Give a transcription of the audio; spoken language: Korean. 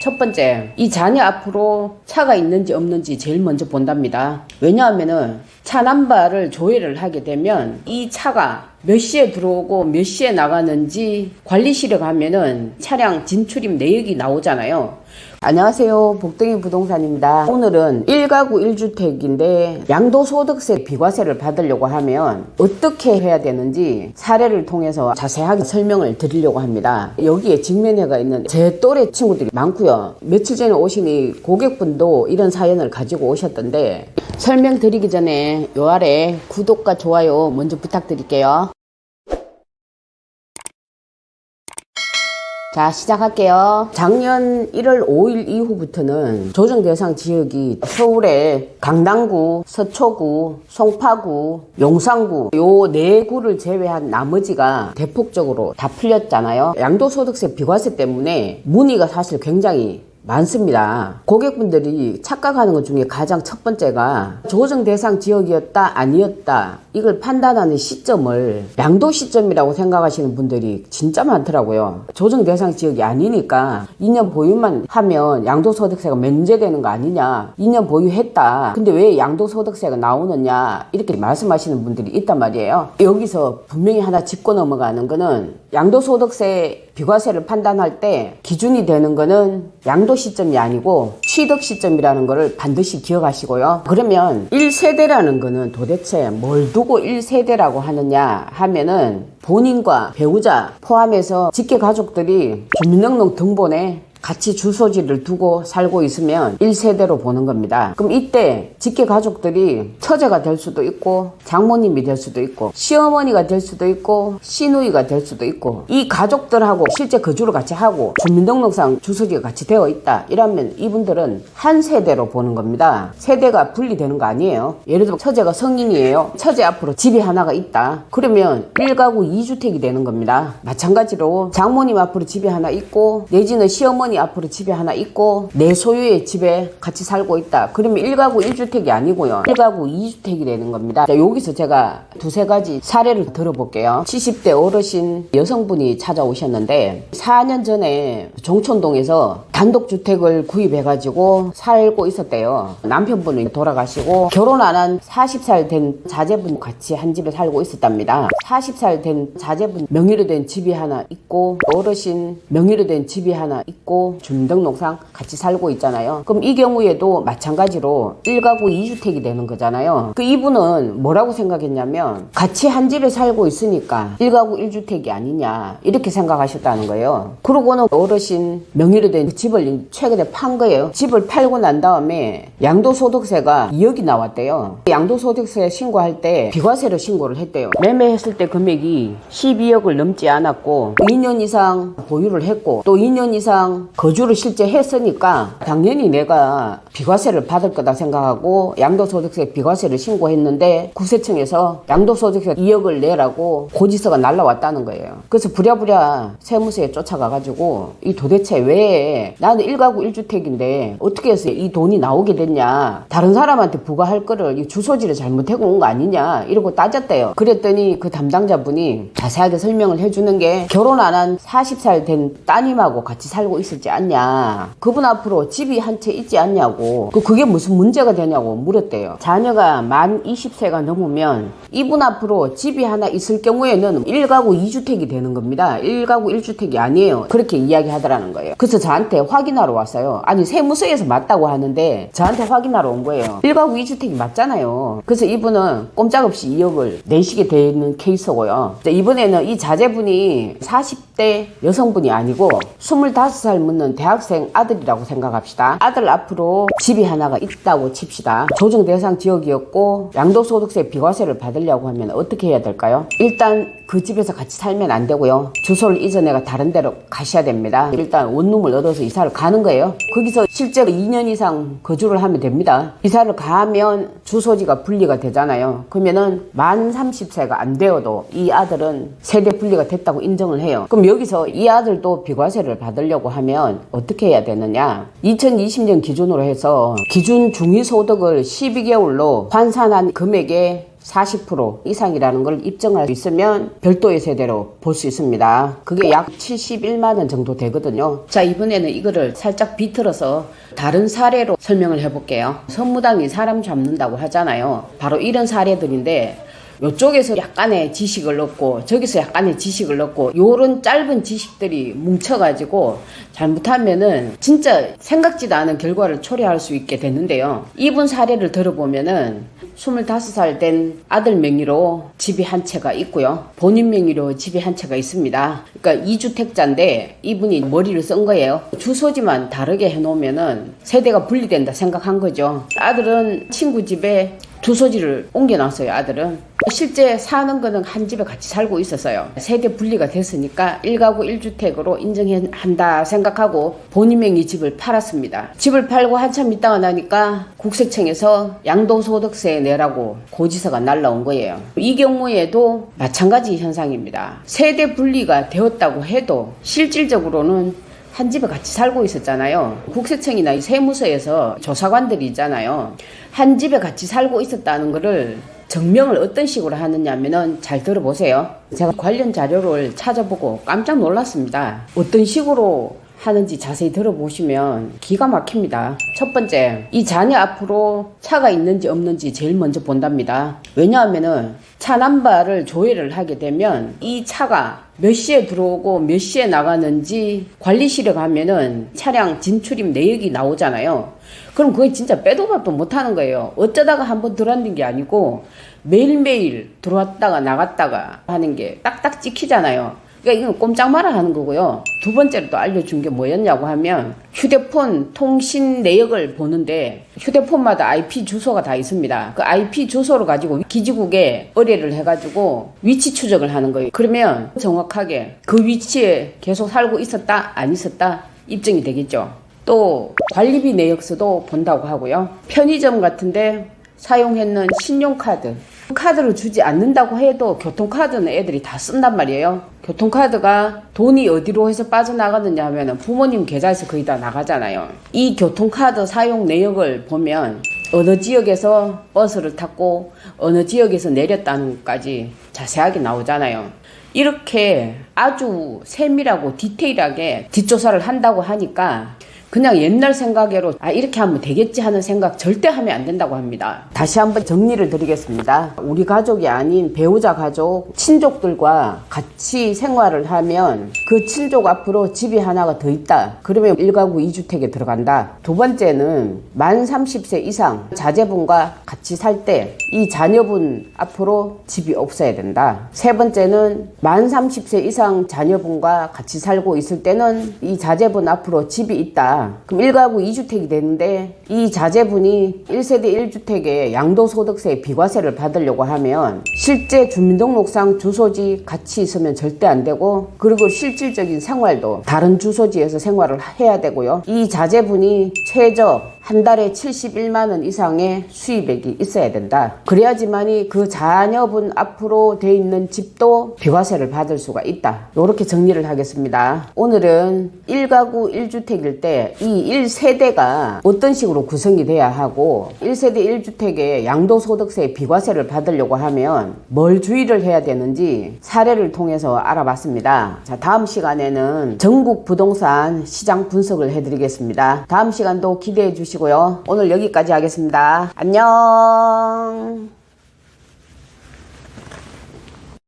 첫 번째, 이 자녀 앞으로 차가 있는지 없는지 제일 먼저 본답니다. 왜냐하면은 차 넘버를 조회를 하게 되면 이 차가 몇 시에 들어오고 몇 시에 나가는지 관리실에 가면은 차량 진출입 내역이 나오잖아요. 안녕하세요, 복덩이 부동산입니다. 오늘은 1가구 1주택인데 양도소득세 비과세를 받으려고 하면 어떻게 해야 되는지 사례를 통해서 자세하게 설명을 드리려고 합니다. 여기에 직면해가 있는 제 또래 친구들이 많고요. 며칠 전에 오신 이 고객분도 이런 사연을 가지고 오셨던데, 설명드리기 전에 요 아래 구독과 좋아요 먼저 부탁드릴게요. 자, 시작할게요. 작년 1월 5일 이후부터는 조정대상 지역이 서울의 강남구, 서초구, 송파구, 용산구 요 4구를 제외한 나머지가 대폭적으로 다 풀렸잖아요. 양도소득세 비과세 때문에 문의가 사실 굉장히 많습니다. 고객분들이 착각하는 것 중에 가장 첫 번째가 조정 대상 지역이었다 아니었다 이걸 판단하는 시점을 양도 시점이라고 생각하시는 분들이 진짜 많더라고요. 조정 대상 지역이 아니니까 2년 보유만 하면 양도소득세가 면제되는 거 아니냐, 2년 보유했다 근데 왜 양도소득세가 나오느냐 이렇게 말씀하시는 분들이 있단 말이에요. 여기서 분명히 하나 짚고 넘어가는 거는 양도소득세 비과세를 판단할 때 기준이 되는 거는 양도 시점이 아니고 취득 시점이라는 거를 반드시 기억하시고요. 그러면 1세대라는 거는 도대체 뭘 두고 1세대라고 하느냐 하면은 본인과 배우자 포함해서 직계 가족들이 주민등록 등본에 같이 주소지를 두고 살고 있으면 1세대로 보는 겁니다. 그럼 이때 직계 가족들이 처제가 될 수도 있고 장모님이 될 수도 있고 시어머니가 될 수도 있고 시누이가 될 수도 있고 이 가족들하고 실제 거주를 같이 하고 주민등록상 주소지가 같이 되어 있다 이러면 이분들은 한 세대로 보는 겁니다. 세대가 분리되는 거 아니에요. 예를 들어 처제가 성인이에요. 처제 앞으로 집이 하나가 있다. 그러면 1가구 2주택이 되는 겁니다. 마찬가지로 장모님 앞으로 집이 하나 있고 내지는 시어머니 앞으로 집에 하나 있고 내 소유의 집에 같이 살고 있다. 그러면 1가구 1주택이 아니고요. 1가구 2주택이 되는 겁니다. 자, 여기서 제가 두세 가지 사례를 들어볼게요. 70대 어르신 여성분이 찾아오셨는데 4년 전에 종촌동에서 단독주택을 구입해가지고 살고 있었대요. 남편분이 돌아가시고 결혼 안 한 40살 된 자제분 같이 한 집에 살고 있었답니다. 40살 된 자제분 명의로 된 집이 하나 있고 어르신 명의로 된 집이 하나 있고 주민등록상 같이 살고 있잖아요. 그럼 이 경우에도 마찬가지로 1가구 2주택이 되는 거잖아요. 그 이분은 뭐라고 생각했냐면 같이 한 집에 살고 있으니까 1가구 1주택이 아니냐 이렇게 생각하셨다는 거예요. 그러고는 어르신 명의로 된 집을 최근에 판 거예요. 집을 팔고 난 다음에 양도소득세가 2억이 나왔대요. 양도소득세 신고할 때 비과세로 신고를 했대요. 매매했을 때 금액이 12억을 넘지 않았고 2년 이상 보유를 했고 또 2년 이상 거주를 실제 했으니까 당연히 내가 비과세를 받을 거다 생각하고 양도소득세 비과세를 신고했는데 국세청에서 양도소득세 2억을 내라고 고지서가 날라왔다는 거예요. 그래서 부랴부랴 세무서에 쫓아가가지고 이 도대체 왜 나는 1가구 1주택인데 어떻게 해서 이 돈이 나오게 됐냐, 다른 사람한테 부과할 거를 이 주소지를 잘못하고 온 거 아니냐 이러고 따졌대요. 그랬더니 그 담당자분이 자세하게 설명을 해주는 게 결혼 안 한 40살 된 따님하고 같이 살고 있을지 않냐, 그분 앞으로 집이 한 채 있지 않냐고, 그게 무슨 문제가 되냐고 물었대요. 자녀가 만 20세가 넘으면 이분 앞으로 집이 하나 있을 경우에는 1가구 2주택이 되는 겁니다. 1가구 1주택이 아니에요. 그렇게 이야기하더라는 거예요. 그래서 저한테 확인하러 왔어요. 아니 세무서에서 맞다고 하는데 저한테 확인하러 온 거예요. 1가구 2주택이 맞잖아요. 그래서 이분은 꼼짝없이 2억을 내시게 되는 케이스고요. 이번에는 이 자제분이 40대 여성분이 아니고 25살 묻는 대학생 아들이라고 생각합시다. 아들 앞으로 집이 하나가 있다고 칩시다. 조정 대상 지역이었고 양도소득세 비과세를 받으려고 하면 어떻게 해야 될까요? 일단 그 집에서 같이 살면 안 되고요. 주소를 이전해가 다른 데로 가셔야 됩니다. 일단 원룸을 얻어서 이사를 가는 거예요. 거기서 실제로 2년 이상 거주를 하면 됩니다. 이사를 가면 주소지가 분리가 되잖아요. 그러면은 만 30세가 안 되어도 이 아들은 세대 분리가 됐다고 인정을 해요. 그럼 여기서 이 아들도 비과세를 받으려고 하면 어떻게 해야 되느냐, 2020년 기준으로 해서 기준 중위소득을 12개월로 환산한 금액의 40% 이상이라는 걸 입증할 수 있으면 별도의 세대로 볼 수 있습니다. 그게 약 71만 원 정도 되거든요. 자, 이번에는 이거를 살짝 비틀어서 다른 사례로 설명을 해볼게요. 선무당이 사람 잡는다고 하잖아요. 바로 이런 사례들인데 요쪽에서 약간의 지식을 얻고 저기서 약간의 지식을 얻고 요런 짧은 지식들이 뭉쳐가지고 잘못하면은 진짜 생각지도 않은 결과를 초래할 수 있게 되는데요. 이분 사례를 들어보면은 25살 된 아들 명의로 집이 한 채가 있고요. 본인 명의로 집이 한 채가 있습니다. 그러니까 2주택자인데 이분이 머리를 쓴 거예요. 주소지만 다르게 해놓으면은 세대가 분리된다 생각한 거죠. 아들은 친구 집에 주소지를 옮겨놨어요. 아들은 실제 사는 거는 한 집에 같이 살고 있었어요. 세대 분리가 됐으니까 1가구 1주택으로 인정한다 생각하고 본인 명의 집을 팔았습니다. 집을 팔고 한참 있다가 나니까 국세청에서 양도소득세 내라고 고지서가 날라온 거예요. 이 경우에도 마찬가지 현상입니다. 세대 분리가 되었다고 해도 실질적으로는 한 집에 같이 살고 있었잖아요. 국세청이나 세무서에서 조사관들이 있잖아요. 한 집에 같이 살고 있었다는 거를 증명을 어떤 식으로 하느냐면은 잘 들어보세요. 제가 관련 자료를 찾아보고 깜짝 놀랐습니다. 어떤 식으로 하는지 자세히 들어보시면 기가 막힙니다. 첫 번째, 이 자녀 앞으로 차가 있는지 없는지 제일 먼저 본답니다. 왜냐하면은 차 넘버를 조회를 하게 되면 이 차가 몇 시에 들어오고 몇 시에 나가는지 관리실에 가면은 차량 진출입 내역이 나오잖아요. 그럼 그게 진짜 빼도 박도 못하는 거예요. 어쩌다가 한번 들어왔는 게 아니고 매일매일 들어왔다가 나갔다가 하는 게 딱딱 찍히잖아요. 그러니까 이건 꼼짝 말아 하는 거고요. 두 번째로 또 알려준 게 뭐였냐고 하면 휴대폰 통신 내역을 보는데 휴대폰마다 IP 주소가 다 있습니다. 그 IP 주소를 가지고 기지국에 의뢰를 해가지고 위치 추적을 하는 거예요. 그러면 정확하게 그 위치에 계속 살고 있었다 안 있었다 입증이 되겠죠. 또 관리비 내역서도 본다고 하고요. 편의점 같은데 사용했는 신용카드 카드를 주지 않는다고 해도 교통카드는 애들이 다 쓴단 말이에요. 교통카드가 돈이 어디로 해서 빠져나가느냐 하면 부모님 계좌에서 거의 다 나가잖아요. 이 교통카드 사용 내역을 보면 어느 지역에서 버스를 탔고 어느 지역에서 내렸다는 것까지 자세하게 나오잖아요. 이렇게 아주 세밀하고 디테일하게 뒷조사를 한다고 하니까 그냥 옛날 생각으로 이렇게 하면 되겠지 하는 생각 절대 하면 안 된다고 합니다. 다시 한번 정리를 드리겠습니다. 우리 가족이 아닌 배우자 가족, 친족들과 같이 생활을 하면 그 친족 앞으로 집이 하나가 더 있다. 그러면 1가구 2주택에 들어간다. 두 번째는 만 30세 이상 자제분과 같이 살 때 이 자녀분 앞으로 집이 없어야 된다. 세 번째는 만 30세 이상 자녀분과 같이 살고 있을 때는 이 자제분 앞으로 집이 있다. 그럼 1가구 2주택이 되는데 이 자제분이 1세대 1주택에 양도소득세 비과세를 받으려고 하면 실제 주민등록상 주소지 같이 있으면 절대 안 되고 그리고 실질적인 생활도 다른 주소지에서 생활을 해야 되고요. 이 자제분이 최저 한 달에 71만 원 이상의 수입액이 있어야 된다. 그래야지만이 그 자녀분 앞으로 돼 있는 집도 비과세를 받을 수가 있다. 이렇게 정리를 하겠습니다. 오늘은 1가구 1주택일 때 이 1세대가 어떤 식으로 구성이 돼야 하고 1세대 1주택에 양도소득세 비과세를 받으려고 하면 뭘 주의를 해야 되는지 사례를 통해서 알아봤습니다. 자, 다음 시간에는 전국 부동산 시장 분석을 해드리겠습니다. 다음 시간도 기대해 주시고요. 오늘 여기까지 하겠습니다. 안녕.